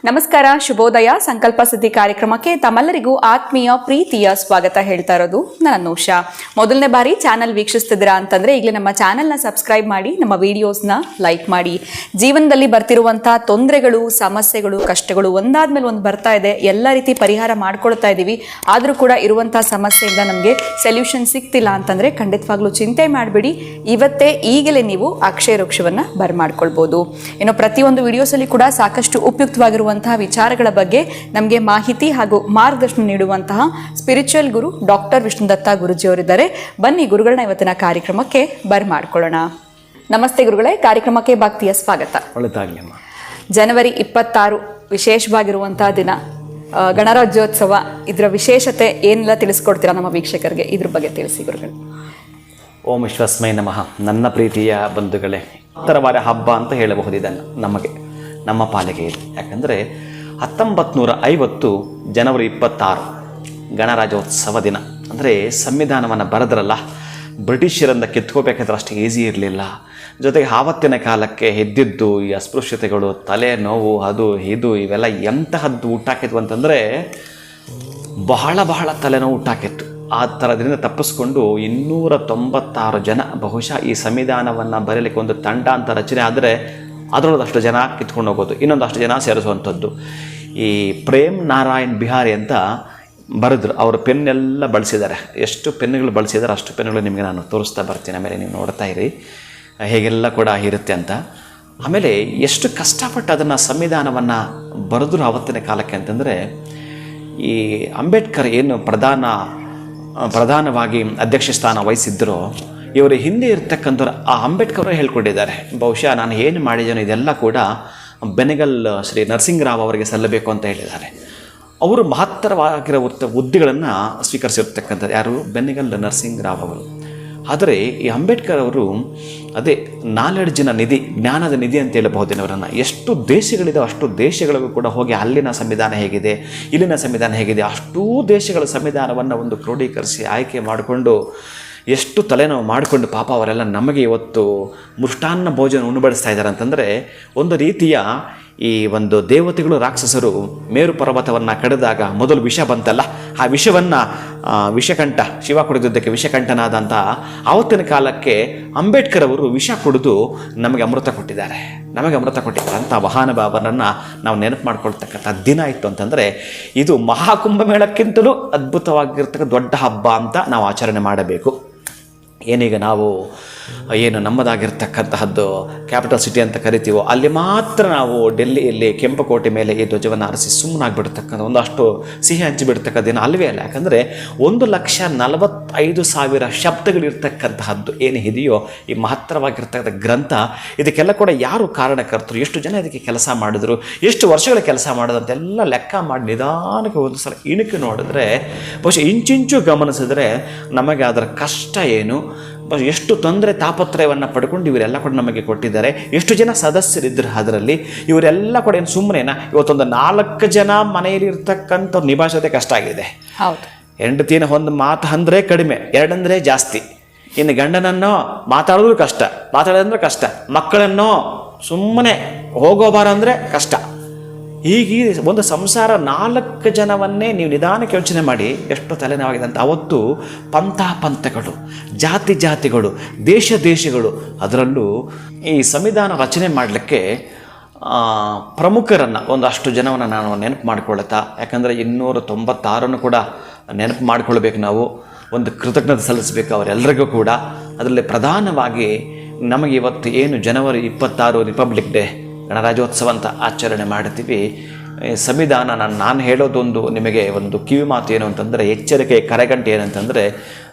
ನಮಸ್ಕಾರ, ಶುಭೋದಯ. ಸಂಕಲ್ಪ ಸಿದ್ಧಿ ಕಾರ್ಯಕ್ರಮಕ್ಕೆ ತಮ್ಮೆಲ್ಲರಿಗೂ ಆತ್ಮೀಯ ಪ್ರೀತಿಯ ಸ್ವಾಗತ ಹೇಳ್ತಾ ಇರೋದು ನಾನು ಉಷಾ. ಮೊದಲನೇ ಬಾರಿ ಚಾನಲ್ ವೀಕ್ಷಿಸ್ತಿದ್ದೀರಾ ಅಂತಂದ್ರೆ ಈಗಲೇ ನಮ್ಮ ಚಾನಲ್ನ ಸಬ್ಸ್ಕ್ರೈಬ್ ಮಾಡಿ, ನಮ್ಮ ವಿಡಿಯೋಸ್ನ ಲೈಕ್ ಮಾಡಿ. ಜೀವನದಲ್ಲಿ ಬರ್ತಿರುವಂತಹ ತೊಂದರೆಗಳು, ಸಮಸ್ಯೆಗಳು, ಕಷ್ಟಗಳು ಒಂದಾದ್ಮೇಲೆ ಒಂದು ಬರ್ತಾ ಇದೆ. ಎಲ್ಲ ರೀತಿ ಪರಿಹಾರ ಮಾಡ್ಕೊಳ್ತಾ ಇದ್ದೀವಿ. ಆದರೂ ಕೂಡ ಇರುವಂತಹ ಸಮಸ್ಯೆಯಿಂದ ನಮಗೆ ಸೊಲ್ಯೂಷನ್ ಸಿಗ್ತಿಲ್ಲ ಅಂತಂದ್ರೆ ಖಂಡಿತವಾಗ್ಲೂ ಚಿಂತೆ ಮಾಡಬೇಡಿ. ಇವತ್ತೇ ಈಗಲೇ ನೀವು ಅಕ್ಷಯ ವೃಕ್ಷವನ್ನ ಬರ್ಮಾಡ್ಕೊಳ್ಬಹುದು. ಇನ್ನು ಪ್ರತಿಯೊಂದು ವಿಡಿಯೋಸಲ್ಲಿ ಕೂಡ ಸಾಕಷ್ಟು ಉಪಯುಕ್ತವಾಗಿರುವಂತಹ ವಿಚಾರಗಳ ಬಗ್ಗೆ ನಮಗೆ ಮಾಹಿತಿ ಹಾಗೂ ಮಾರ್ಗದರ್ಶನ ನೀಡುವಂತಹ ಸ್ಪಿರಿಚುವಲ್ ಗುರು ಡಾಕ್ಟರ್ ವಿಷ್ಣುದತ್ತ ಗುರುಜಿ ಅವರಿದ್ದಾರೆ. ಬನ್ನಿ ಗುರುಗಳನ್ನ ಇವತ್ತಿನ ಕಾರ್ಯಕ್ರಮಕ್ಕೆ ಬರ್ಮಾಡ್ಕೊಳ್ಳೋಣ. ನಮಸ್ತೆ ಗುರುಗಳೇ, ಕಾರ್ಯಕ್ರಮಕ್ಕೆ ಭಕ್ತಿಯ ಸ್ವಾಗತ. ಜನವರಿ 26 ವಿಶೇಷವಾಗಿರುವಂತಹ ದಿನ, ಗಣರಾಜ್ಯೋತ್ಸವ. ಇದರ ವಿಶೇಷತೆ ಏನೆಲ್ಲ ತಿಳಿಸ್ಕೊಡ್ತೀರಾ ನಮ್ಮ ವೀಕ್ಷಕರಿಗೆ? ಇದ್ರ ಬಗ್ಗೆ ತಿಳಿಸಿ ಗುರುಗಳು. ಓಂ ವಿಶ್ವಸ್ಮೈ ನಮಃ. ನನ್ನ ಪ್ರೀತಿಯ ಬಂಧುಗಳೇ, ಉತ್ತರವಾದ ಹಬ್ಬ ಅಂತ ಹೇಳಬಹುದು ಇದನ್ನು ನಮ್ಮ ಪಾಲಿಗೆ ಇದೆ. ಯಾಕಂದರೆ 1950 ಜನವರಿ 26 ಗಣರಾಜ್ಯೋತ್ಸವ ದಿನ. ಅಂದರೆ ಸಂವಿಧಾನವನ್ನು ಬರೆದ್ರಲ್ಲ, ಬ್ರಿಟಿಷರಿಂದ ಕಿತ್ಕೋಬೇಕಾದ್ರೆ ಅಷ್ಟು ಈಸಿ ಇರಲಿಲ್ಲ. ಜೊತೆಗೆ ಆವತ್ತಿನ ಕಾಲಕ್ಕೆ ಎದ್ದಿದ್ದು ಈ ಅಸ್ಪೃಶ್ಯತೆಗಳು, ತಲೆ ನೋವು, ಅದು ಇದು ಇವೆಲ್ಲ ಎಂತಹದ್ದು ಹುಟ್ಟಾಕಿದ್ವು ಅಂತಂದರೆ ಬಹಳ ತಲೆನೋವು ಹುಟ್ಟಾಕಿತ್ತು. ಆ ಥರದಿಂದ ತಪ್ಪಿಸ್ಕೊಂಡು 296 ಜನ ಬಹುಶಃ ಈ ಸಂವಿಧಾನವನ್ನು ಬರೀಲಿಕ್ಕೆ ಒಂದು ತಂಡ ಅಂತ ರಚನೆ ಆದರೆ ಅದರೊಳದಷ್ಟು ಜನ ಕಿತ್ಕೊಂಡು ಹೋಗೋದು, ಇನ್ನೊಂದಷ್ಟು ಜನ ಸೇರಿಸುವಂಥದ್ದು. ಈ ಪ್ರೇಮ್ ನಾರಾಯಣ್ ಬಿಹಾರಿ ಅಂತ ಬರೆದ್ರು. ಅವರು ಪೆನ್ನೆಲ್ಲ ಬಳಸಿದ್ದಾರೆ. ಎಷ್ಟು ಪೆನ್ನುಗಳು ಬಳಸಿದ್ದಾರೆ ಅಷ್ಟು ಪೆನ್ನುಗಳು ನಿಮಗೆ ನಾನು ತೋರಿಸ್ತಾ ಬರ್ತೀನಿ. ಆಮೇಲೆ ನೀವು ನೋಡ್ತಾ ಇರಿ ಹೇಗೆಲ್ಲ ಕೂಡ ಇರುತ್ತೆ ಅಂತ. ಆಮೇಲೆ ಎಷ್ಟು ಕಷ್ಟಪಟ್ಟು ಅದನ್ನು ಸಂವಿಧಾನವನ್ನು ಬರೆದ್ರು ಆವತ್ತಿನ ಕಾಲಕ್ಕೆ ಅಂತಂದರೆ, ಈ ಅಂಬೇಡ್ಕರ್ ಏನು ಪ್ರಧಾನವಾಗಿ ಅಧ್ಯಕ್ಷ ಸ್ಥಾನ ವಹಿಸಿದ್ದರೋ ಇವರ ಹಿಂದೆ ಇರ್ತಕ್ಕಂಥವ್ರು ಆ ಅಂಬೇಡ್ಕರ್ ಹೇಳ್ಕೊಂಡಿದ್ದಾರೆ. ಬಹುಶಃ ನಾನು ಏನು ಮಾಡಿದ್ದೇನೋ ಇದೆಲ್ಲ ಕೂಡ ಬೆನೆಗಲ್ ಶ್ರೀ ನರಸಿಂಗರಾವ್ ಅವರಿಗೆ ಸಲ್ಲಬೇಕು ಅಂತ ಹೇಳಿದ್ದಾರೆ. ಅವರು ಮಹತ್ತರವಾಗಿರೋ ಹುದ್ದೆಗಳನ್ನು ಸ್ವೀಕರಿಸಿರ್ತಕ್ಕಂಥದ್ದು ಯಾರು? ಬೆನೆಗಲ್ ನರಸಿಂಗರಾವ್ ಅವರು. ಆದರೆ ಈ ಅಂಬೇಡ್ಕರ್ ಅವರು ಅದೇ ನಾಲೆಡ್ಜಿನ ನಿಧಿ, ಜ್ಞಾನದ ನಿಧಿ ಅಂತ ಹೇಳಬಹುದೇನೋ ಅವರನ್ನು. ಎಷ್ಟು ದೇಶಗಳಿದೆ ಅಷ್ಟು ದೇಶಗಳಿಗೂ ಕೂಡ ಹೋಗಿ ಅಲ್ಲಿನ ಸಂವಿಧಾನ ಹೇಗಿದೆ, ಇಲ್ಲಿನ ಸಂವಿಧಾನ ಹೇಗಿದೆ, ಅಷ್ಟೂ ದೇಶಗಳ ಸಂವಿಧಾನವನ್ನು ಒಂದು ಕ್ರೋಢೀಕರಿಸಿ ಆಯ್ಕೆ ಮಾಡಿಕೊಂಡು ಎಷ್ಟು ತಲೆನೋವು ಮಾಡಿಕೊಂಡು ಪಾಪ ಅವರೆಲ್ಲ ನಮಗೆ ಇವತ್ತು ಮೃಷ್ಟಾನ್ನ ಭೋಜನ ಉಣಬಡಿಸ್ತಾ ಇದ್ದಾರೆ ಅಂತಂದರೆ, ಒಂದು ರೀತಿಯ ಈ ಒಂದು ದೇವತೆಗಳು ರಾಕ್ಷಸರು ಮೇರು ಪರ್ವತವನ್ನು ಕಡಿದಾಗ ಮೊದಲು ವಿಷ ಬಂತಲ್ಲ, ಆ ವಿಷವನ್ನು ವಿಷಕಂಠ ಶಿವ ಕುಡಿದಿದ್ದಕ್ಕೆ ವಿಷಕಂಠನಾದಂಥ ಆವತ್ತಿನ ಕಾಲಕ್ಕೆ ಅಂಬೇಡ್ಕರ್ ಅವರು ವಿಷ ಕುಡಿದು ನಮಗೆ ಅಮೃತ ಕೊಟ್ಟಿದ್ದಾರೆ. ಅಂಥ ಮಹಾನುಭಾವರನ್ನು ನಾವು ನೆನಪು ಮಾಡ್ಕೊಳ್ತಕ್ಕಂಥ ದಿನ ಇತ್ತು ಅಂತಂದರೆ ಇದು ಮಹಾಕುಂಭಮೇಳಕ್ಕಿಂತಲೂ ಅದ್ಭುತವಾಗಿರ್ತಕ್ಕ ದೊಡ್ಡ ಹಬ್ಬ ಅಂತ ನಾವು ಆಚರಣೆ ಮಾಡಬೇಕು. ಏನೀಗ ನಾವು ಏನು ನಮ್ಮದಾಗಿರ್ತಕ್ಕಂತಹದ್ದು ಕ್ಯಾಪಿಟಲ್ ಸಿಟಿ ಅಂತ ಕರಿತೀವೋ ಅಲ್ಲಿ ಮಾತ್ರ ನಾವು ಡೆಲ್ಲಿಯಲ್ಲಿ ಕೆಂಪುಕೋಟೆ ಮೇಲೆ ಈ ಧ್ವಜವನ್ನು ಆರಿಸಿ ಸುಮ್ಮನಾಗಿಬಿಡ್ತಕ್ಕಂಥ ಒಂದಷ್ಟು ಸಿಹಿ ಹಂಚಿಬಿಡ್ತಕ್ಕ ದಿನ ಅಲ್ವೇ ಅಲ್ಲ. ಯಾಕಂದರೆ 1,45,000 ಶಬ್ದಗಳಿರ್ತಕ್ಕಂತಹದ್ದು ಏನು ಇದೆಯೋ ಈ ಮಹತ್ತರವಾಗಿರ್ತಕ್ಕಂಥ ಗ್ರಂಥ, ಇದಕ್ಕೆಲ್ಲ ಕೂಡ ಯಾರು ಕಾರಣಕರ್ತರು, ಎಷ್ಟು ಜನ ಇದಕ್ಕೆ ಕೆಲಸ ಮಾಡಿದ್ರು, ಎಷ್ಟು ವರ್ಷಗಳ ಕೆಲಸ ಮಾಡೋದು ಅಂತೆಲ್ಲ ಲೆಕ್ಕ ಮಾಡಿ ನಿಧಾನಕ್ಕೆ ಒಂದು ಸಲ ಇಣುಕಿ ನೋಡಿದ್ರೆ ಬಹುಶಃ ಇಂಚಿಂಚು ಗಮನಿಸಿದ್ರೆ ನಮಗೆ ಅದರ ಕಷ್ಟ ಏನು, ಎಷ್ಟು ತೊಂದರೆ ತಾಪತ್ರಯವನ್ನು ಪಡ್ಕೊಂಡು ಇವರೆಲ್ಲ ಕೂಡ ನಮಗೆ ಕೊಟ್ಟಿದ್ದಾರೆ. ಎಷ್ಟು ಜನ ಸದಸ್ಯರಿದ್ದರು ಅದರಲ್ಲಿ, ಇವರೆಲ್ಲ ಕೂಡ ಏನು ಸುಮ್ಮನೆನಾ? ಇವತ್ತೊಂದು 4 ಜನ ಮನೆಯಲ್ಲಿ ಇರ್ತಕ್ಕಂಥವ್ರು ನಿಭಾಯಿಸೋದೇ ಕಷ್ಟ ಆಗಿದೆ. ಹೌದು, ಹೆಂಡತಿನ ಒಂದು ಮಾತು ಅಂದರೆ ಕಡಿಮೆ, 2 ಅಂದರೆ ಜಾಸ್ತಿ. ಇನ್ನು ಗಂಡನನ್ನೋ ಮಾತಾಡೋದು ಕಷ್ಟ, ಮಾತಾಡೋದಂದ್ರೆ ಕಷ್ಟ, ಮಕ್ಕಳನ್ನೋ ಸುಮ್ಮನೆ ಹೋಗೋಬಾರ ಅಂದರೆ ಕಷ್ಟ. ಹೀಗೆ ಒಂದು ಸಂಸಾರ 4 ಜನವನ್ನೇ ನೀವು ನಿಧಾನಕ್ಕೆ ಯೋಚನೆ ಮಾಡಿ ಎಷ್ಟು ತಲೆನೋವಾಗಿದೆ ಅಂತ. ಅವತ್ತು ಪಂಥಗಳು, ಜಾತಿಗಳು, ದೇಶಗಳು, ಅದರಲ್ಲೂ ಈ ಸಂವಿಧಾನ ರಚನೆ ಮಾಡಲಿಕ್ಕೆ ಪ್ರಮುಖರನ್ನು ಒಂದಷ್ಟು ಜನವನ್ನು ನಾನು ನೆನಪು ಮಾಡ್ಕೊಳ್ತಾ, ಯಾಕಂದರೆ 296 ಕೂಡ ನೆನಪು ಮಾಡ್ಕೊಳ್ಬೇಕು. ನಾವು ಒಂದು ಕೃತಜ್ಞತೆ ಸಲ್ಲಿಸಬೇಕು ಅವರೆಲ್ಲರಿಗೂ ಕೂಡ. ಅದರಲ್ಲಿ ಪ್ರಧಾನವಾಗಿ ನಮಗೆ ಇವತ್ತು ಏನು ಜನವರಿ 26 ರಿಪಬ್ಲಿಕ್ ಡೇ ಗಣರಾಜ್ಯೋತ್ಸವ ಅಂತ ಆಚರಣೆ ಮಾಡ್ತೀವಿ. ಸಂವಿಧಾನ ನಾನು ಹೇಳೋದೊಂದು ನಿಮಗೆ ಒಂದು ಕಿವಿ ಮಾತು ಏನು ಅಂತಂದರೆ, ಎಚ್ಚರಿಕೆ ಕರೆಗಂಟೆ ಏನಂತಂದರೆ,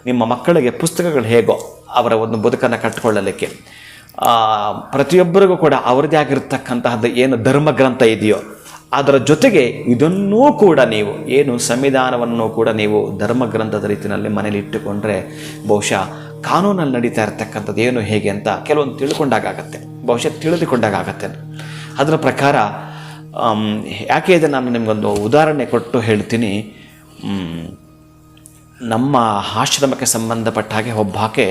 ನಿಮ್ಮ ಮಕ್ಕಳಿಗೆ ಪುಸ್ತಕಗಳು ಹೇಗೋ ಅವರ ಒಂದು ಬದುಕನ್ನು ಕಟ್ಟಿಕೊಳ್ಳಲಿಕ್ಕೆ ಪ್ರತಿಯೊಬ್ಬರಿಗೂ ಕೂಡ ಅವರದೇ ಆಗಿರ್ತಕ್ಕಂತಹದ್ದು ಏನು ಧರ್ಮಗ್ರಂಥ ಇದೆಯೋ ಅದರ ಜೊತೆಗೆ ಇದನ್ನೂ ಕೂಡ ನೀವು ಏನು ಸಂವಿಧಾನವನ್ನು ಕೂಡ ನೀವು ಧರ್ಮಗ್ರಂಥದ ರೀತಿಯಲ್ಲಿ ಮನೇಲಿ ಇಟ್ಟುಕೊಂಡ್ರೆ ಬಹುಶಃ ಕಾನೂನಲ್ಲಿ ನಡೀತಾ ಇರ್ತಕ್ಕಂಥದ್ದು ಏನು ಹೇಗೆ ಅಂತ ಕೆಲವೊಂದು ತಿಳ್ಕೊಂಡಾಗತ್ತೆ, ಬಹುಶಃ ತಿಳಿದುಕೊಂಡಾಗತ್ತೆ. ಅದರ ಪ್ರಕಾರ ಯಾಕೆ ಇದೆ ನಾನು ನಿಮಗೊಂದು ಉದಾಹರಣೆ ಕೊಟ್ಟು ಹೇಳ್ತೀನಿ. ನಮ್ಮ ಆಶ್ರಮಕ್ಕೆ ಸಂಬಂಧಪಟ್ಟ ಹಾಗೆ ಒಬ್ಬಾಕೆ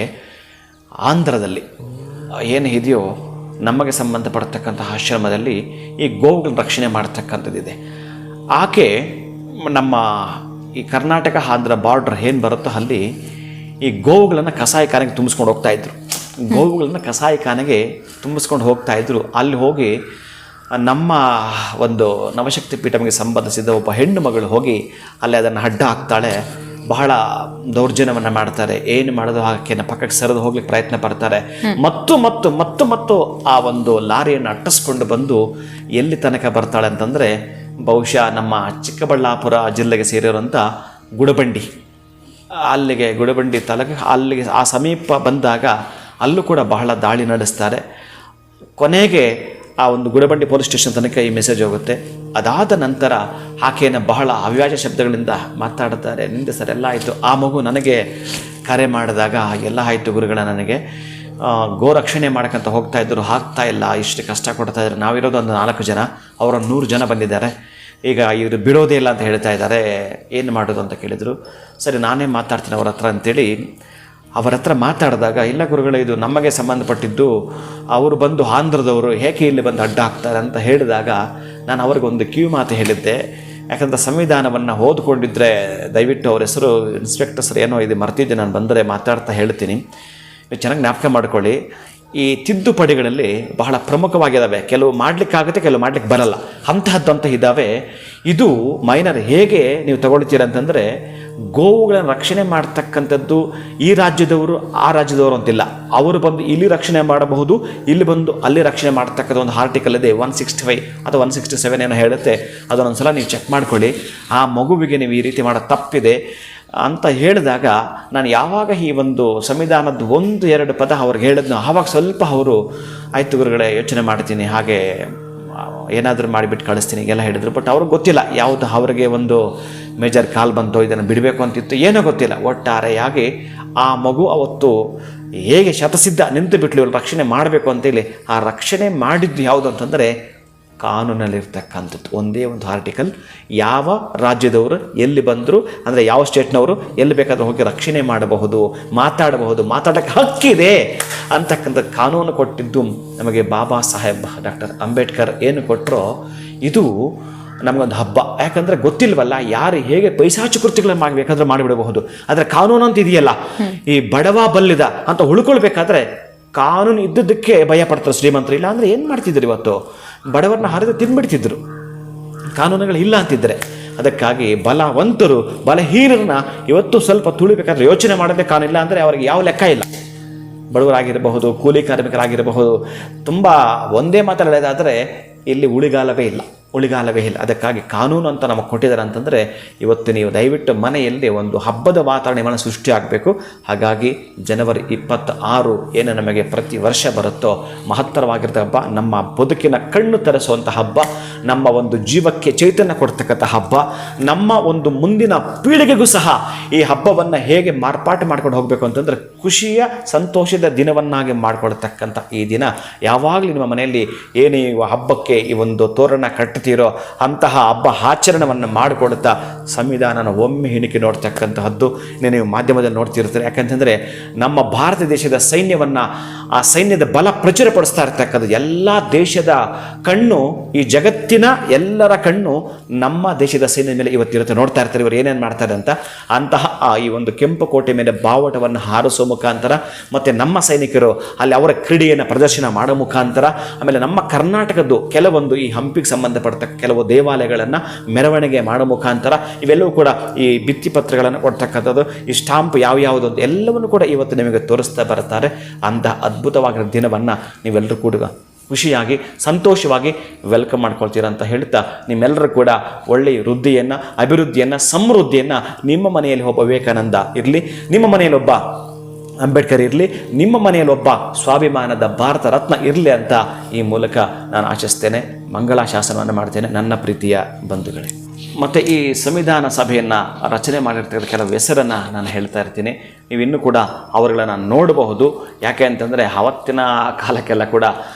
ಆಂಧ್ರದಲ್ಲಿ ಏನು ಇದೆಯೋ ನಮಗೆ ಸಂಬಂಧಪಡ್ತಕ್ಕಂಥ ಆಶ್ರಮದಲ್ಲಿ ಈ ಗೋವುಗಳನ್ನ ರಕ್ಷಣೆ ಮಾಡ್ತಕ್ಕಂಥದ್ದಿದೆ. ಆಕೆ ನಮ್ಮ ಈ ಕರ್ನಾಟಕ ಆಂಧ್ರ ಬಾರ್ಡ್ರ್ ಏನು ಬರುತ್ತೋ ಅಲ್ಲಿ ಈ ಗೋವುಗಳನ್ನು ಕಸಾಯಿಖಾನೆಗೆ ತುಂಬಿಸ್ಕೊಂಡು ಹೋಗ್ತಾಯಿದ್ರು. ಗೋವುಗಳನ್ನು ಕಸಾಯಿಖಾನೆಗೆ ತುಂಬಿಸ್ಕೊಂಡು ಹೋಗ್ತಾಯಿದ್ರು. ಅಲ್ಲಿ ಹೋಗಿ ನಮ್ಮ ಒಂದು ನವಶಕ್ತಿ ಪೀಠಮಿಗೆ ಸಂಬಂಧಿಸಿದ ಒಬ್ಬ ಹೆಣ್ಣು ಮಗಳು ಹೋಗಿ ಅಲ್ಲಿ ಅದನ್ನು ಅಡ್ಡ ಹಾಕ್ತಾಳೆ. ಬಹಳ ದೌರ್ಜನ್ಯವನ್ನು ಮಾಡ್ತಾರೆ. ಏನು ಮಾಡೋದು ಆಕೆನ ಪಕ್ಕಕ್ಕೆ ಸರಿದು ಹೋಗ್ಲಿಕ್ಕೆ ಪ್ರಯತ್ನ ಪಡ್ತಾರೆ. ಮತ್ತು ಆ ಒಂದು ಲಾರಿಯನ್ನು ಅಟ್ಟಿಸ್ಕೊಂಡು ಬಂದು ಎಲ್ಲಿ ತನಕ ಬರ್ತಾಳೆ ಅಂತಂದರೆ ಬಹುಶಃ ನಮ್ಮ ಚಿಕ್ಕಬಳ್ಳಾಪುರ ಜಿಲ್ಲೆಗೆ ಸೇರಿರುವಂಥ ಗುಡಬಂಡಿ, ಅಲ್ಲಿಗೆ ಗುಡಬಂಡಿ ಅಲ್ಲಿಗೆ ಆ ಸಮೀಪ ಬಂದಾಗ ಅಲ್ಲೂ ಕೂಡ ಬಹಳ ದಾಳಿ ನಡೆಸ್ತಾರೆ. ಕೊನೆಗೆ ಆ ಒಂದು ಗುಡಬಂಡಿ ಪೊಲೀಸ್ ಸ್ಟೇಷನ್ ತನಕ ಈ ಮೆಸೇಜ್ ಹೋಗುತ್ತೆ. ಅದಾದ ನಂತರ ಆಕೆಯನ್ನು ಬಹಳ ಅವ್ಯಾಜ ಶಬ್ದಗಳಿಂದ ಮಾತಾಡ್ತಾರೆ. ನಿಂದೆ ಸರ್ ಎಲ್ಲ ಆಯಿತು. ಆ ಮಗು ನನಗೆ ಕರೆ ಮಾಡಿದಾಗ ಎಲ್ಲ ಆಯಿತು ಗುರುಗಳ, ನನಗೆ ಗೋರಕ್ಷಣೆ ಮಾಡೋಕ್ಕಂತ ಹೋಗ್ತಾಯಿದ್ರು, ಆಗ್ತಾ ಇಲ್ಲ, ಇಷ್ಟು ಕಷ್ಟ ಕೊಡ್ತಾಯಿದ್ರು. ನಾವಿರೋದು ಒಂದು 4 ಜನ, ಅವರ 100 ಜನ ಬಂದಿದ್ದಾರೆ. ಈಗ ಇವರು ಬಿಡೋದೇ ಇಲ್ಲ ಅಂತ ಹೇಳ್ತಾ ಇದ್ದಾರೆ, ಏನು ಮಾಡೋದು ಅಂತ ಕೇಳಿದರು. ಸರಿ ನಾನೇ ಮಾತಾಡ್ತೀನಿ ಅವ್ರ ಹತ್ರ ಅಂತೇಳಿ ಅವರ ಹತ್ರ ಮಾತಾಡಿದಾಗ, ಇಲ್ಲ ಗುರುಗಳೇ ಇದು ನಮಗೆ ಸಂಬಂಧಪಟ್ಟಿದ್ದು, ಅವರು ಬಂದು ಆಂಧ್ರದವರು ಏಕೆ ಇಲ್ಲಿ ಬಂದು ಅಡ್ಡ ಹಾಕ್ತಾರೆ ಅಂತ ಹೇಳಿದಾಗ ನಾನು ಅವ್ರಿಗೊಂದು ಕಿವಿ ಮಾತು ಹೇಳಿದ್ದೆ. ಯಾಕಂದರೆ ಸಂವಿಧಾನವನ್ನು ಓದ್ಕೊಂಡಿದ್ದರೆ ದಯವಿಟ್ಟು ಅವ್ರ ಹೆಸರು ಇನ್ಸ್ಪೆಕ್ಟರ್ ಸರ್ ಏನೋ ಇದು ಮರ್ತಿದ್ದೆ, ನಾನು ಬಂದರೆ ಮಾತಾಡ್ತಾ ಹೇಳ್ತೀನಿ, ಚೆನ್ನಾಗಿ ಜ್ಞಾಪಕ ಮಾಡ್ಕೊಳ್ಳಿ. ಈ ತಿದ್ದುಪಡಿಗಳಲ್ಲಿ ಬಹಳ ಪ್ರಮುಖವಾಗಿದ್ದಾವೆ. ಕೆಲವು ಮಾಡಲಿಕ್ಕಾಗುತ್ತೆ, ಕೆಲವು ಮಾಡಲಿಕ್ಕೆ ಬರಲ್ಲ, ಅಂತಹದ್ದಂತ ಇದ್ದಾವೆ. ಇದು ಮೈನರ್ ಹೇಗೆ ನೀವು ತಗೊಳ್ತೀರ ಅಂತಂದರೆ, ಗೋವುಗಳನ್ನು ರಕ್ಷಣೆ ಮಾಡ್ತಕ್ಕಂಥದ್ದು ಈ ರಾಜ್ಯದವರು ಆ ರಾಜ್ಯದವರು ಅಂತಿಲ್ಲ. ಅವರು ಬಂದು ಇಲ್ಲಿ ರಕ್ಷಣೆ ಮಾಡಬಹುದು, ಇಲ್ಲಿ ಬಂದು ಅಲ್ಲಿ ರಕ್ಷಣೆ ಮಾಡ್ತಕ್ಕಂಥ ಒಂದು ಆರ್ಟಿಕಲ್ ಇದೆ 165 ಅಥವಾ 167 ಏನೋ ಹೇಳುತ್ತೆ. ಅದನ್ನೊಂದು ಸಲ ನೀವು ಚೆಕ್ ಮಾಡ್ಕೊಳ್ಳಿ. ಆ ಮಗುವಿಗೆ ನೀವು ಈ ರೀತಿ ಮಾಡೋ ತಪ್ಪಿದೆ ಅಂತ ಹೇಳಿದಾಗ ನಾನು ಯಾವಾಗ ಈ ಒಂದು ಸಂವಿಧಾನದ 1-2 ಪದ ಅವ್ರಿಗೆ ಹೇಳಿದ್ನೋ ಆವಾಗ ಸ್ವಲ್ಪ ಅವರು ಆಯ್ತು ಗುರುಗಳೇ ಯೋಚನೆ ಮಾಡ್ತೀನಿ, ಹಾಗೆ ಏನಾದರೂ ಮಾಡಿಬಿಟ್ಟು ಕಳಿಸ್ತೀನಿ ಎಲ್ಲ ಹೇಳಿದರು. ಬಟ್ ಅವ್ರಿಗೆ ಗೊತ್ತಿಲ್ಲ ಯಾವುದು ಅವರಿಗೆ ಒಂದು ಮೇಜರ್ ಕಾಲ್ ಬಂತು, ಇದನ್ನು ಬಿಡಬೇಕು ಅಂತಿತ್ತು, ಏನೋ ಗೊತ್ತಿಲ್ಲ. ಒಟ್ಟಾರೆಯಾಗಿ ಆ ಮಗು ಅವತ್ತು ಹೇಗೆ ಶತಸಿದ್ಧ ನಿಂತು ಬಿಟ್ಲು ಇವ್ರು ರಕ್ಷಣೆ ಮಾಡಬೇಕು ಅಂತೇಳಿ. ಆ ರಕ್ಷಣೆ ಮಾಡಿದ್ದು ಯಾವುದು ಅಂತಂದರೆ ಕಾನೂನಲ್ಲಿರ್ತಕ್ಕಂಥದ್ದು ಒಂದೇ ಒಂದು ಆರ್ಟಿಕಲ್. ಯಾವ ರಾಜ್ಯದವರು ಎಲ್ಲಿ ಬಂದರು ಅಂದರೆ ಯಾವ ಸ್ಟೇಟ್ನವರು ಎಲ್ಲಿ ಬೇಕಾದರೂ ಹೋಗಿ ರಕ್ಷಣೆ ಮಾಡಬಹುದು, ಮಾತಾಡೋಕ್ಕೆ ಹಕ್ಕಿದೆ ಅಂತಕ್ಕಂಥ ಕಾನೂನು ಕೊಟ್ಟಿದ್ದು ನಮಗೆ ಬಾಬಾ ಸಾಹೇಬ್ ಡಾಕ್ಟರ್ ಅಂಬೇಡ್ಕರ್ ಏನು ಕೊಟ್ಟರೋ ಇದು ನಮಗೊಂದು ಹಬ್ಬ. ಯಾಕಂದರೆ ಗೊತ್ತಿಲ್ವಲ್ಲ ಯಾರು ಹೇಗೆ ಪೈಸಾಚು ಕೃತ್ಯಗಳನ್ನು ಮಾಡಬೇಕಾದ್ರೆ ಮಾಡಿಬಿಡಬಹುದು. ಆದರೆ ಕಾನೂನು ಅಂತ ಇದೆಯಲ್ಲ, ಈ ಬಡವ ಬಲ್ಲಿದ ಅಂತ ಉಳ್ಕೊಳ್ಬೇಕಾದ್ರೆ ಕಾನೂನು ಇದ್ದದ್ದಕ್ಕೆ ಭಯ ಪಡ್ತಾರೆ ಶ್ರೀಮಂತರು. ಇಲ್ಲ ಅಂದರೆ ಏನು ಮಾಡ್ತಿದ್ರು, ಇವತ್ತು ಬಡವರನ್ನ ಹರಿದು ತಿಂದ್ಬಿಡ್ತಿದ್ರು ಕಾನೂನುಗಳು ಇಲ್ಲ ಅಂತಿದ್ದರೆ. ಅದಕ್ಕಾಗಿ ಬಲವಂತರು ಬಲಹೀನರನ್ನ ಇವತ್ತು ಸ್ವಲ್ಪ ತುಳಿಬೇಕಾದ್ರೆ ಯೋಚನೆ ಮಾಡೋದೇ ಕಾನೂನಿಲ್ಲ ಅಂದರೆ ಅವ್ರಿಗೆ ಯಾವ ಲೆಕ್ಕ ಇಲ್ಲ. ಬಡವರಾಗಿರಬಹುದು, ಕೂಲಿ ಕಾರ್ಮಿಕರಾಗಿರಬಹುದು, ತುಂಬ ಒಂದೇ ಮಾತಲ್ಲಿ ಹೇಳೋದಾದರೆ ಇಲ್ಲಿ ಉಳಿಗಾಲವೇ ಇಲ್ಲ. ಅದಕ್ಕಾಗಿ ಕಾನೂನು ಅಂತ ನಮಗೆ ಕೊಟ್ಟಿದ್ದಾರೆ ಅಂತಂದರೆ ಇವತ್ತು ನೀವು ದಯವಿಟ್ಟು ಮನೆಯಲ್ಲಿ ಒಂದು ಹಬ್ಬದ ವಾತಾವರಣ ಸೃಷ್ಟಿ ಆಗಬೇಕು. ಹಾಗಾಗಿ ಜನವರಿ 26 ಏನು ನಮಗೆ ಪ್ರತಿ ವರ್ಷ ಬರುತ್ತೋ ಮಹತ್ತರವಾಗಿರ್ತ ಹಬ್ಬ, ನಮ್ಮ ಬದುಕಿನ ಕಣ್ಣು ತೆರೆಸುವಂಥ ಹಬ್ಬ, ನಮ್ಮ ಒಂದು ಜೀವಕ್ಕೆ ಚೈತನ್ಯ ಕೊಡ್ತಕ್ಕಂಥ ಹಬ್ಬ, ನಮ್ಮ ಒಂದು ಮುಂದಿನ ಪೀಳಿಗೆಗೂ ಸಹ ಈ ಹಬ್ಬವನ್ನು ಹೇಗೆ ಮಾರ್ಪಾಟು ಮಾಡ್ಕೊಂಡು ಹೋಗಬೇಕು ಅಂತಂದರೆ ಖುಷಿಯ ಸಂತೋಷದ ದಿನವನ್ನಾಗಿ ಮಾಡಿಕೊಳ್ತಕ್ಕಂಥ ಈ ದಿನ ಯಾವಾಗಲೂ ನಿಮ್ಮ ಮನೆಯಲ್ಲಿ ಏನೇ ಹಬ್ಬಕ್ಕೆ ಈ ಒಂದು ತೋರಣ ಕಟ್ತೀರೋ ಅಂತಹ ಹಬ್ಬ ಆಚರಣೆಯನ್ನು ಮಾಡಿಕೊಡ್ತಾ ಸಂವಿಧಾನನ ಒಮ್ಮೆ ಹಿಣಿಕೆ ನೋಡ್ತಕ್ಕಂತಹದ್ದು ನೀವು ಮಾಧ್ಯಮದಲ್ಲಿ ನೋಡ್ತಿರ್ತೀರಿ. ಯಾಕಂತಂದರೆ ನಮ್ಮ ಭಾರತ ದೇಶದ ಸೈನ್ಯವನ್ನು, ಆ ಸೈನ್ಯದ ಬಲ ಪ್ರಚುರಪಡಿಸ್ತಾ ಇರ್ತಕ್ಕಂಥ ಎಲ್ಲ ದೇಶದ ಕಣ್ಣು, ಈ ಜಗತ್ತಿನ ಎಲ್ಲರ ಕಣ್ಣು ನಮ್ಮ ದೇಶದ ಸೈನ್ಯದ ಮೇಲೆ ಇವತ್ತಿರುತ್ತೆ. ನೋಡ್ತಾ ಇರ್ತಾರೆ ಇವರು ಏನೇನು ಮಾಡ್ತಾರೆ ಅಂತ. ಅಂತಹ ಈ ಒಂದು ಕೆಂಪು ಕೋಟೆ ಮೇಲೆ ಬಾವುಟವನ್ನು ಹಾರಿಸೋ ಮುಖಾಂತರ, ಮತ್ತು ನಮ್ಮ ಸೈನಿಕರು ಅಲ್ಲಿ ಅವರ ಕ್ರೀಡೆಯನ್ನು ಪ್ರದರ್ಶನ ಮಾಡೋ ಮುಖಾಂತರ, ಆಮೇಲೆ ನಮ್ಮ ಕರ್ನಾಟಕದ್ದು ಕೆಲವೊಂದು ಈ ಹಂಪಿಗೆ ಸಂಬಂಧಪಡ್ತಕ್ಕ ಕೆಲವು ದೇವಾಲಯಗಳನ್ನು ಮೆರವಣಿಗೆ ಮಾಡೋ ಮುಖಾಂತರ ಇವೆಲ್ಲವೂ ಕೂಡ ಈ ಭಿತ್ತಿಪತ್ರಗಳನ್ನು ಕೊಡ್ತಕ್ಕಂಥದ್ದು, ಈ ಸ್ಟಾಂಪ್ ಯಾವ್ಯಾವುದು ಅಂತ ಎಲ್ಲವನ್ನು ಕೂಡ ಇವತ್ತು ನಿಮಗೆ ತೋರಿಸ್ತಾ ಬರ್ತಾರೆ. ಅಂತಹ ಅದ್ಭುತವಾಗಿರೋ ದಿನವನ್ನು ನೀವೆಲ್ಲರೂ ಕೂಡ ಖುಷಿಯಾಗಿ ಸಂತೋಷವಾಗಿ ವೆಲ್ಕಮ್ ಮಾಡ್ಕೊಳ್ತೀರ ಅಂತ ಹೇಳ್ತಾ, ನಿಮ್ಮೆಲ್ಲರೂ ಕೂಡ ಒಳ್ಳೆಯ ವೃದ್ಧಿಯನ್ನು, ಅಭಿವೃದ್ಧಿಯನ್ನು, ಸಮೃದ್ಧಿಯನ್ನು ನಿಮ್ಮ ಮನೆಯಲ್ಲಿ ಒಬ್ಬ ವಿವೇಕಾನಂದ ಇರಲಿ, ನಿಮ್ಮ ಮನೆಯಲ್ಲಿ ಒಬ್ಬ ಅಂಬೇಡ್ಕರ್ ಇರಲಿ, ನಿಮ್ಮ ಮನೆಯಲ್ಲಿ ಒಬ್ಬ ಸ್ವಾಭಿಮಾನದ ಭಾರತ ರತ್ನ ಇರಲಿ ಅಂತ ಈ ಮೂಲಕ ನಾನು ಆಶಿಸ್ತೇನೆ. ಮಂಗಳಾಶಾಸನವನ್ನು ಮಾಡ್ತೇನೆ ನನ್ನ ಪ್ರೀತಿಯ ಬಂಧುಗಳೇ. ಮತ್ತು ಈ ಸಂವಿಧಾನ ಸಭೆಯನ್ನು ರಚನೆ ಮಾಡಿರ್ತಕ್ಕಂಥ ಕೆಲವು ಹೆಸರನ್ನು ನಾನು ಹೇಳ್ತಾ ಇರ್ತೀನಿ. ನೀವು ಇನ್ನೂ ಕೂಡ ಅವರುಗಳನ್ನು ನೋಡಬಹುದು. ಯಾಕೆ ಅಂತಂದರೆ ಅವತ್ತಿನ ಕಾಲಕ್ಕೆಲ್ಲ ಕೂಡ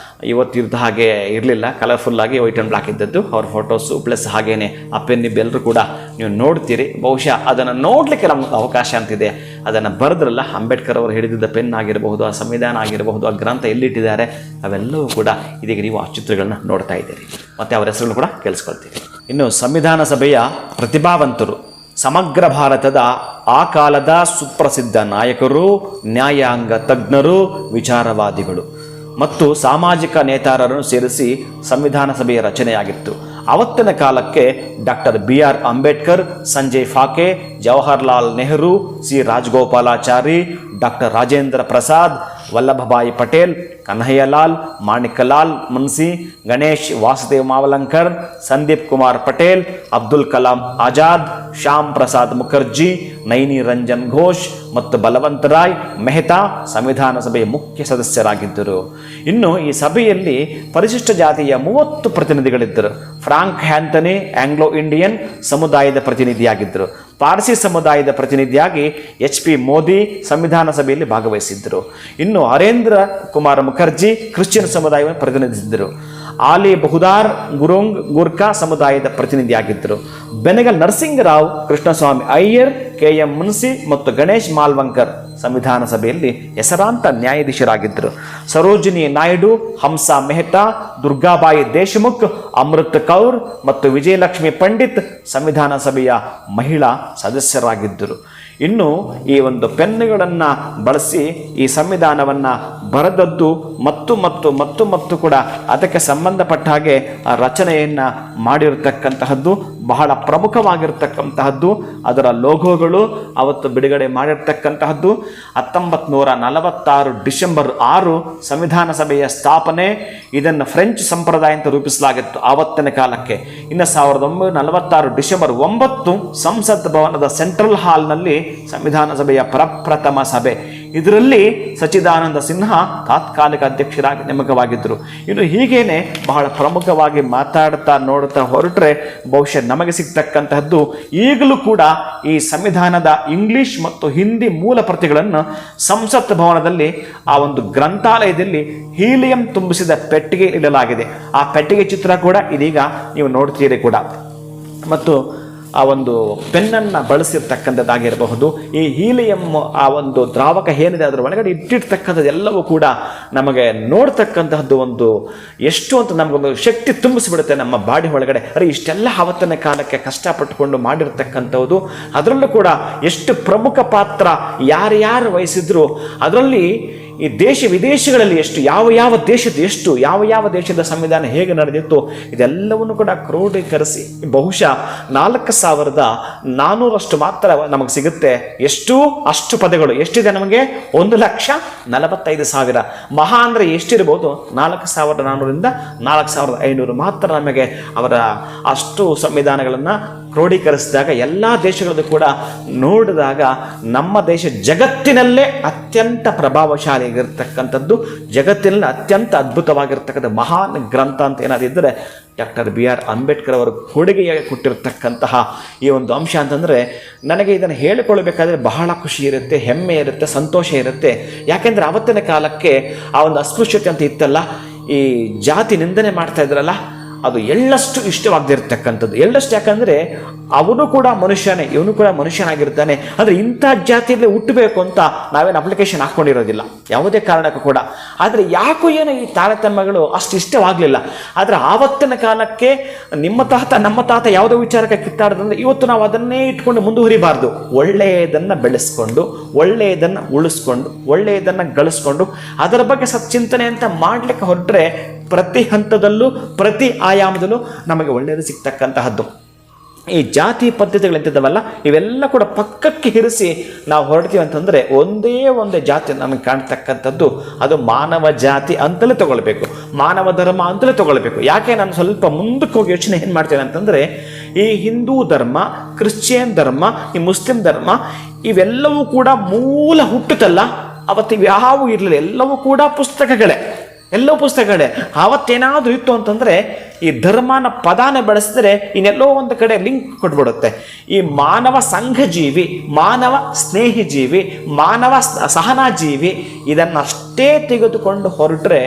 ಇವತ್ತಿದ್ದ ಹಾಗೆ ಇರಲಿಲ್ಲ, ಕಲರ್ಫುಲ್ಲಾಗಿ ವೈಟ್ ಆ್ಯಂಡ್ ಬ್ಲ್ಯಾಕ್ ಇದ್ದದ್ದು ಅವ್ರ ಫೋಟೋಸು, ಪ್ಲಸ್ ಹಾಗೇನೆ ಆ ಪೆನ್ ಎಲ್ಲರೂ ಕೂಡ ನೀವು ನೋಡ್ತೀರಿ. ಬಹುಶಃ ಅದನ್ನು ನೋಡಲಿಕ್ಕೆ ನಮ್ಗೆ ಅವಕಾಶ ಅಂತಿದೆ. ಅದನ್ನು ಬರೆದ್ರಲ್ಲ, ಅಂಬೇಡ್ಕರ್ ಅವರು ಹಿಡಿದಿದ್ದ ಪೆನ್ ಆಗಿರಬಹುದು, ಆ ಸಂವಿಧಾನ ಆಗಿರಬಹುದು, ಆ ಗ್ರಂಥ ಎಲ್ಲಿಟ್ಟಿದ್ದಾರೆ ಅವೆಲ್ಲವೂ ಕೂಡ ಇದೀಗ ನೀವು ಆ ಚಿತ್ರಗಳನ್ನ ನೋಡ್ತಾ ಇದ್ದೀರಿ, ಮತ್ತು ಅವರ ಹೆಸರನ್ನು ಕೂಡ ಕೇಳಿಸ್ಕೊಳ್ತೀರಿ. ಇನ್ನು ಸಂವಿಧಾನ ಸಭೆಯ ಪ್ರತಿಭಾವಂತರು, ಸಮಗ್ರ ಭಾರತದ ಆ ಕಾಲದ ಸುಪ್ರಸಿದ್ಧ ನಾಯಕರು, ನ್ಯಾಯಾಂಗ ತಜ್ಞರು, ವಿಚಾರವಾದಿಗಳು ಮತ್ತು ಸಾಮಾಜಿಕ ನೇತಾರರನ್ನು ಸೇರಿಸಿ ಸಂವಿಧಾನ ಸಭೆಯ ರಚನೆಯಾಗಿತ್ತು. ಅವತ್ತಿನ ಕಾಲಕ್ಕೆ doctor BR Ambedkar, Sanjay Phake, Jawaharlal Nehru, C Rajagopalachari, doctor Rajendra Prasad, Vallabhbhai Patel, Kanhaiyalal, Maniklal Munshi, Ganesh Vasudev Mavalankar, Sandeep Kumar Patel, Abdul Kalam Azad, Shyam Prasad Mukherjee, Naini Ranjan Ghosh ಮತ್ತು ಬಲವಂತ ರಾಯ್ ಮೆಹ್ತಾ ಸಂವಿಧಾನ ಸಭೆಯ ಮುಖ್ಯ ಸದಸ್ಯರಾಗಿದ್ದರು. ಇನ್ನು ಈ ಸಭೆಯಲ್ಲಿ ಪರಿಶಿಷ್ಟ ಜಾತಿಯ 30 ಪ್ರತಿನಿಧಿಗಳಿದ್ದರು. ಫ್ರಾಂಕ್ ಹ್ಯಾಂಥನಿ ಆಂಗ್ಲೋ ಇಂಡಿಯನ್ ಸಮುದಾಯದ ಪ್ರತಿನಿಧಿಯಾಗಿದ್ದರು. ಪಾರ್ಸಿ ಸಮುದಾಯದ ಪ್ರತಿನಿಧಿಯಾಗಿ HP ಮೋದಿ ಸಂವಿಧಾನ ಸಭೆಯಲ್ಲಿ ಭಾಗವಹಿಸಿದ್ದರು. ಇನ್ನು ಹರೇಂದ್ರ ಕುಮಾರ್ ಮುಖರ್ಜಿ ಕ್ರಿಶ್ಚಿಯನ್ ಸಮುದಾಯವನ್ನು ಪ್ರತಿನಿಧಿಸಿದ್ದರು. ಆಲಿ ಬಹುದಾರ್ ಗುರುಂಗ್ ಗೂರ್ಖಾ ಸಮುದಾಯದ ಪ್ರತಿನಿಧಿಯಾಗಿದ್ದರು. ಬೆನಗಲ್ ನರಸಿಂಗರಾವ್, ಕೃಷ್ಣಸ್ವಾಮಿ ಅಯ್ಯರ್, KM ಮುನ್ಸಿ ಮತ್ತು ಗಣೇಶ್ ಮಾಲ್ವಂಕರ್ ಸಂವಿಧಾನ ಸಭೆಯಲ್ಲಿ ಹೆಸರಾಂತ ನ್ಯಾಯಾಧೀಶರಾಗಿದ್ದರು. ಸರೋಜಿನಿ ನಾಯ್ಡು, ಹಂಸಾ ಮೆಹ್ತಾ, ದುರ್ಗಾಬಾಯಿ ದೇಶಮುಖ್, ಅಮೃತ್ ಕೌರ್ ಮತ್ತು ವಿಜಯಲಕ್ಷ್ಮಿ ಪಂಡಿತ್ ಸಂವಿಧಾನ ಸಭೆಯ ಮಹಿಳಾ ಸದಸ್ಯರಾಗಿದ್ದರು. ಇನ್ನು ಈ ಒಂದು ಪೆನ್ನುಗಳನ್ನು ಬಳಸಿ ಈ ಸಂವಿಧಾನವನ್ನು ಬರೆದದ್ದು ಮತ್ತು ಕೂಡ ಅದಕ್ಕೆ ಸಂಬಂಧಪಟ್ಟ ಹಾಗೆ ಆ ರಚನೆಯನ್ನು ಮಾಡಿರತಕ್ಕಂತಹದ್ದು ಬಹಳ ಪ್ರಮುಖವಾಗಿರ್ತಕ್ಕಂತಹದ್ದು. ಅದರ ಲೋಗೋಗಳು ಅವತ್ತು ಬಿಡುಗಡೆ ಮಾಡಿರ್ತಕ್ಕಂತಹದ್ದು 1946 ಡಿಸೆಂಬರ್ 6 ಸಂವಿಧಾನ ಸಭೆಯ ಸ್ಥಾಪನೆ. ಇದನ್ನು ಫ್ರೆಂಚ್ ಸಂಪ್ರದಾಯ ಅಂತ ರೂಪಿಸಲಾಗಿತ್ತು ಆವತ್ತಿನ ಕಾಲಕ್ಕೆ. ಇನ್ನು 1946 ಡಿಸೆಂಬರ್ 9 ಸಂಸತ್ ಭವನದ ಸೆಂಟ್ರಲ್ ಹಾಲ್ನಲ್ಲಿ ಸಂವಿಧಾನ ಸಭೆಯ ಪ್ರಪ್ರಥಮ ಸಭೆ. ಇದರಲ್ಲಿ ಸಚ್ಚಿದಾನಂದ ಸಿನ್ಹಾ ತಾತ್ಕಾಲಿಕ ಅಧ್ಯಕ್ಷರಾಗಿ ನೇಮಕವಾಗಿದ್ದರು. ಇನ್ನು ಹೀಗೇನೆ ಬಹಳ ಪ್ರಮುಖವಾಗಿ ಮಾತಾಡ್ತಾ ನೋಡ್ತಾ ಹೊರಟ್ರೆ ಬಹುಶಃ ನಮಗೆ ಸಿಗ್ತಕ್ಕಂತಹದ್ದು ಈಗಲೂ ಕೂಡ ಈ ಸಂವಿಧಾನದ ಇಂಗ್ಲಿಷ್ ಮತ್ತು ಹಿಂದಿ ಮೂಲ ಪ್ರತಿಗಳನ್ನು ಸಂಸತ್ ಭವನದಲ್ಲಿ ಆ ಒಂದು ಗ್ರಂಥಾಲಯದಲ್ಲಿ ಹೀಲಿಯಂ ತುಂಬಿಸಿದ ಪೆಟ್ಟಿಗೆ ಇಡಲಾಗಿದೆ. ಆ ಪೆಟ್ಟಿಗೆ ಚಿತ್ರ ಕೂಡ ಇದೀಗ ನೀವು ನೋಡ್ತೀರಿ ಕೂಡ. ಮತ್ತು ಆ ಒಂದು ಪೆನ್ನನ್ನು ಬಳಸಿರ್ತಕ್ಕಂಥದ್ದಾಗಿರಬಹುದು, ಈ ಹೀಲಿಯಂ ಆ ಒಂದು ದ್ರಾವಕ ಏನಿದೆ ಅದರ ಒಳಗಡೆ ಇಟ್ಟಿರ್ತಕ್ಕಂಥದ್ದು ಎಲ್ಲವೂ ಕೂಡ ನಮಗೆ ನೋಡ್ತಕ್ಕಂತಹದ್ದು ಒಂದು ಎಷ್ಟು ಅಂತ ನಮಗೊಂದು ಶಕ್ತಿ ತುಂಬಿಸ್ಬಿಡುತ್ತೆ ನಮ್ಮ ಬಾಡಿ ಒಳಗಡೆ. ಅರೆ ಇಷ್ಟೆಲ್ಲ ಆವತ್ತಿನ ಕಾಲಕ್ಕೆ ಕಷ್ಟಪಟ್ಟುಕೊಂಡು ಮಾಡಿರ್ತಕ್ಕಂಥದ್ದು, ಅದರಲ್ಲೂ ಕೂಡ ಎಷ್ಟು ಪ್ರಮುಖ ಪಾತ್ರ ಯಾರ್ಯಾರು ವಹಿಸಿದ್ರು, ಅದರಲ್ಲಿ ಈ ದೇಶ ವಿದೇಶಗಳಲ್ಲಿ ಎಷ್ಟು ಯಾವ ದೇಶದ ಸಂವಿಧಾನ ಹೇಗೆ ನಡೆದಿತ್ತು ಇದೆಲ್ಲವನ್ನು ಕೂಡ ಕ್ರೋಢೀಕರಿಸಿ ಬಹುಶಃ 4400 ಮಾತ್ರ ನಮಗೆ ಸಿಗುತ್ತೆ. ಅಷ್ಟು ಪದಗಳು ಎಷ್ಟಿದೆ ನಮಗೆ? 1,45,000. ಮಹಾ ಅಂದರೆ ಎಷ್ಟಿರ್ಬೋದು? 4,400ರಿಂದ 4,500 ಮಾತ್ರ ನಮಗೆ ಅವರ ಅಷ್ಟು ಸಂವಿಧಾನಗಳನ್ನು ಕ್ರೋಢೀಕರಿಸಿದಾಗ ಎಲ್ಲ ದೇಶಗಳದ್ದು ಕೂಡ ನೋಡಿದಾಗ ನಮ್ಮ ದೇಶ ಜಗತ್ತಿನಲ್ಲೇ ಅತ್ಯಂತ ಪ್ರಭಾವಶಾಲಿಯಾಗಿರ್ತಕ್ಕಂಥದ್ದು, ಜಗತ್ತಿನಲ್ಲಿ ಅತ್ಯಂತ ಅದ್ಭುತವಾಗಿರ್ತಕ್ಕಂಥ ಮಹಾನ್ ಗ್ರಂಥ ಅಂತ ಏನಾದಿದ್ದರೆ ಡಾಕ್ಟರ್ BR ಅಂಬೇಡ್ಕರ್ ಅವರು ಕೊಡುಗೆಯಾಗಿ ಕೊಟ್ಟಿರತಕ್ಕಂತಹ ಈ ಒಂದು ಅಂಶ ಅಂತಂದರೆ ನನಗೆ ಇದನ್ನು ಹೇಳಿಕೊಳ್ಳಬೇಕಾದ್ರೆ ಬಹಳ ಖುಷಿ ಇರುತ್ತೆ, ಹೆಮ್ಮೆ ಇರುತ್ತೆ, ಸಂತೋಷ ಇರುತ್ತೆ. ಯಾಕೆಂದರೆ ಆವತ್ತಿನ ಕಾಲಕ್ಕೆ ಆ ಒಂದು ಅಸ್ಪೃಶ್ಯತೆ ಅಂತ ಇತ್ತಲ್ಲ, ಈ ಜಾತಿ ನಿಂದನೆ ಮಾಡ್ತಾ ಇದ್ರಲ್ಲ, ಅದು ಎಳ್ಳಷ್ಟು ಇಷ್ಟವಾಗದಿರ್ತಕ್ಕಂಥದ್ದು. ಎಳ್ಳಷ್ಟು ಯಾಕಂದರೆ ಅವನು ಕೂಡ ಮನುಷ್ಯನೇ, ಇವನು ಕೂಡ ಮನುಷ್ಯನಾಗಿರ್ತಾನೆ. ಅಂದರೆ ಇಂಥ ಜಾತಿಯಲ್ಲೇ ಹುಟ್ಟಬೇಕು ಅಂತ ನಾವೇನು ಅಪ್ಲಿಕೇಶನ್ ಹಾಕ್ಕೊಂಡಿರೋದಿಲ್ಲ ಯಾವುದೇ ಕಾರಣಕ್ಕೂ ಕೂಡ. ಆದರೆ ಯಾಕೋ ಏನೋ ಈ ತಾರತಮ್ಯಗಳು ಅಷ್ಟು ಇಷ್ಟವಾಗಲಿಲ್ಲ. ಆದರೆ ಆವತ್ತಿನ ಕಾಲಕ್ಕೆ ನಮ್ಮ ತಾತ ಯಾವುದೋ ವಿಚಾರಕ್ಕೆ ಕಿತ್ತಾಡೋದಂದ್ರೆ ಇವತ್ತು ನಾವು ಅದನ್ನೇ ಇಟ್ಕೊಂಡು ಮುಂದುವರಿಬಾರ್ದು. ಒಳ್ಳೆಯದನ್ನು ಬೆಳೆಸ್ಕೊಂಡು, ಒಳ್ಳೆಯದನ್ನು ಉಳಿಸ್ಕೊಂಡು, ಒಳ್ಳೆಯದನ್ನು ಗಳಿಸ್ಕೊಂಡು ಅದರ ಬಗ್ಗೆ ಸಚ್ಚಿಂತನೆ ಅಂತ ಮಾಡಲಿಕ್ಕೆ ಹೊರಟ್ರೆ ಪ್ರತಿ ಹಂತದಲ್ಲೂ ಪ್ರತಿ ಆಯಾಮದಲ್ಲೂ ನಮಗೆ ಒಳ್ಳೆಯದು ಸಿಗ್ತಕ್ಕಂತಹದ್ದು. ಈ ಜಾತಿ ಪದ್ಧತಿಗಳಂತಿದ್ದಾವಲ್ಲ ಇವೆಲ್ಲ ಕೂಡ ಪಕ್ಕಕ್ಕೆ ಇರಿಸಿ ನಾವು ಹೊರಡ್ತೀವಿ ಅಂತಂದರೆ ಒಂದೇ ಜಾತಿ ನಮಗೆ ಕಾಣ್ತಕ್ಕಂಥದ್ದು, ಅದು ಮಾನವ ಜಾತಿ ಅಂತಲೇ ತಗೊಳ್ಬೇಕು, ಮಾನವ ಧರ್ಮ ಅಂತಲೇ ತಗೊಳ್ಬೇಕು. ಯಾಕೆ ನಾನು ಸ್ವಲ್ಪ ಮುಂದಕ್ಕೆ ಹೋಗಿ ಯೋಚನೆ ಏನು ಮಾಡ್ತೇನೆ ಅಂತಂದರೆ, ಈ ಹಿಂದೂ ಧರ್ಮ, ಕ್ರಿಶ್ಚಿಯನ್ ಧರ್ಮ, ಈ ಮುಸ್ಲಿಂ ಧರ್ಮ ಇವೆಲ್ಲವೂ ಕೂಡ ಮೂಲ ಹುಟ್ಟುತ್ತಲ್ಲ ಅವತ್ತು ಇವ್ಯಾವೂ ಇರಲಿಲ್ಲ, ಎಲ್ಲವೂ ಕೂಡ ಪುಸ್ತಕಗಳೇ. ಆವತ್ತೇನಾದರೂ ಇತ್ತು ಅಂತಂದರೆ ಈ ಧರ್ಮನ ಪದಾನ ಬಳಸಿದ್ರೆ ಇನ್ನೆಲ್ಲೋ ಒಂದು ಕಡೆ ಲಿಂಕ್ ಕೊಟ್ಬಿಡುತ್ತೆ. ಈ ಮಾನವ ಸಂಘಜೀವಿ, ಮಾನವ ಸ್ನೇಹಿ ಜೀವಿ, ಮಾನವ ಸಹನಾ ಜೀವಿ ಇದನ್ನಷ್ಟೇ ತೆಗೆದುಕೊಂಡು ಹೊರಟ್ರೆ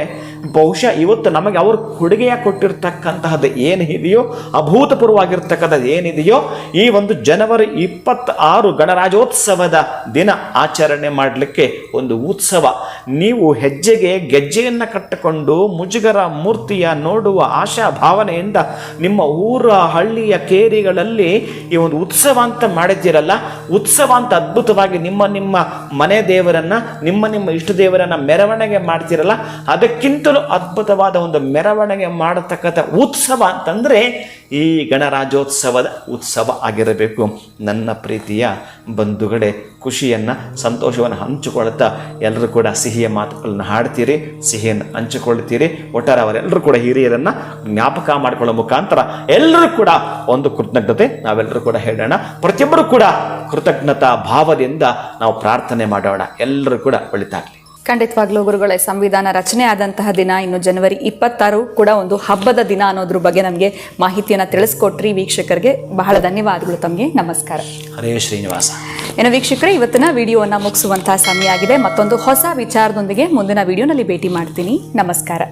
ಬಹುಶಃ ಇವತ್ತು ನಮಗೆ ಅವರು ಕೊಡುಗೆಯಾಗಿ ಕೊಟ್ಟಿರ್ತಕ್ಕಂತಹದ್ದು ಏನಿದೆಯೋ, ಅಭೂತಪೂರ್ವವಾಗಿರ್ತಕ್ಕಂಥದ್ದು ಏನಿದೆಯೋ, ಈ ಒಂದು ಜನವರಿ 26 ಗಣರಾಜ್ಯೋತ್ಸವದ ದಿನ ಆಚರಣೆ ಮಾಡಲಿಕ್ಕೆ ಒಂದು ಉತ್ಸವ. ನೀವು ಹೆಜ್ಜೆಗೆ ಗೆಜ್ಜೆಯನ್ನು ಕಟ್ಟಿಕೊಂಡು ಮುಜುಗರ ಮೂರ್ತಿಯ ನೋಡುವ ಆಶಾ ಭಾವನೆಯಿಂದ ನಿಮ್ಮ ಊರ ಹಳ್ಳಿಯ ಕೇರಿಗಳಲ್ಲಿ ಈ ಒಂದು ಉತ್ಸವ ಅಂತ ಮಾಡಿದ್ದೀರಲ್ಲ, ಉತ್ಸವ ಅಂತ ಅದ್ಭುತವಾಗಿ ನಿಮ್ಮ ಮನೆ ದೇವರನ್ನ, ನಿಮ್ಮ ಇಷ್ಟ ದೇವರನ್ನ ಮೆರವಣಿಗೆ ಮಾಡ್ತಿರಲ್ಲ, ಅದಕ್ಕಿಂತಲೂ ಅದ್ಭುತವಾದ ಒಂದು ಮೆರವಣಿಗೆ ಮಾಡತಕ್ಕಂಥ ಉತ್ಸವ ಅಂತಂದರೆ ಈ ಗಣರಾಜ್ಯೋತ್ಸವದ ಉತ್ಸವ ಆಗಿರಬೇಕು. ನನ್ನ ಪ್ರೀತಿಯ ಬಂಧುಗಳೇ, ಖುಷಿಯನ್ನು ಸಂತೋಷವನ್ನು ಹಂಚಿಕೊಳ್ತಾ ಎಲ್ಲರೂ ಕೂಡ ಸಿಹಿಯ ಮಾತುಗಳನ್ನು ಹಾಡ್ತೀರಿ, ಸಿಹಿಯನ್ನು ಹಂಚಿಕೊಳ್ತೀರಿ. ಒಟ್ಟಾರೆ ಅವರೆಲ್ಲರೂ ಕೂಡ ಹಿರಿಯರನ್ನು ಜ್ಞಾಪಕ ಮಾಡಿಕೊಳ್ಳೋ ಮುಖಾಂತರ ಎಲ್ಲರೂ ಕೂಡ ಒಂದು ಕೃತಜ್ಞತೆ ನಾವೆಲ್ಲರೂ ಕೂಡ ಹೇಳೋಣ. ಪ್ರತಿಯೊಬ್ಬರು ಕೂಡ ಕೃತಜ್ಞತಾ ಭಾವದಿಂದ ನಾವು ಪ್ರಾರ್ಥನೆ ಮಾಡೋಣ. ಎಲ್ಲರೂ ಕೂಡ ಒಳಿತಾಗಲಿ. ಖಂಡಿತವಾಗ್ಲೂ ಗುರುಗಳೇ, ಸಂವಿಧಾನ ರಚನೆ ಆದಂತಹ ದಿನ, ಇನ್ನು ಜನವರಿ 26 ಕೂಡ ಒಂದು ಹಬ್ಬದ ದಿನ ಅನ್ನೋದ್ರ ಬಗ್ಗೆ ನಮಗೆ ಮಾಹಿತಿಯನ್ನು ತಿಳಿಸ್ಕೊಟ್ರಿ. ವೀಕ್ಷಕರಿಗೆ ಬಹಳ ಧನ್ಯವಾದಗಳು. ತಮಗೆ ನಮಸ್ಕಾರ. ಹರೇ ಶ್ರೀನಿವಾಸ. ಏನು ವೀಕ್ಷಕರೇ, ಇವತ್ತಿನ ವಿಡಿಯೋವನ್ನು ಮುಗಿಸುವಂತಹ ಸಮಯ ಆಗಿದೆ. ಮತ್ತೊಂದು ಹೊಸ ವಿಚಾರದೊಂದಿಗೆ ಮುಂದಿನ ವಿಡಿಯೋನಲ್ಲಿ ಭೇಟಿ ಮಾಡ್ತೀನಿ. ನಮಸ್ಕಾರ.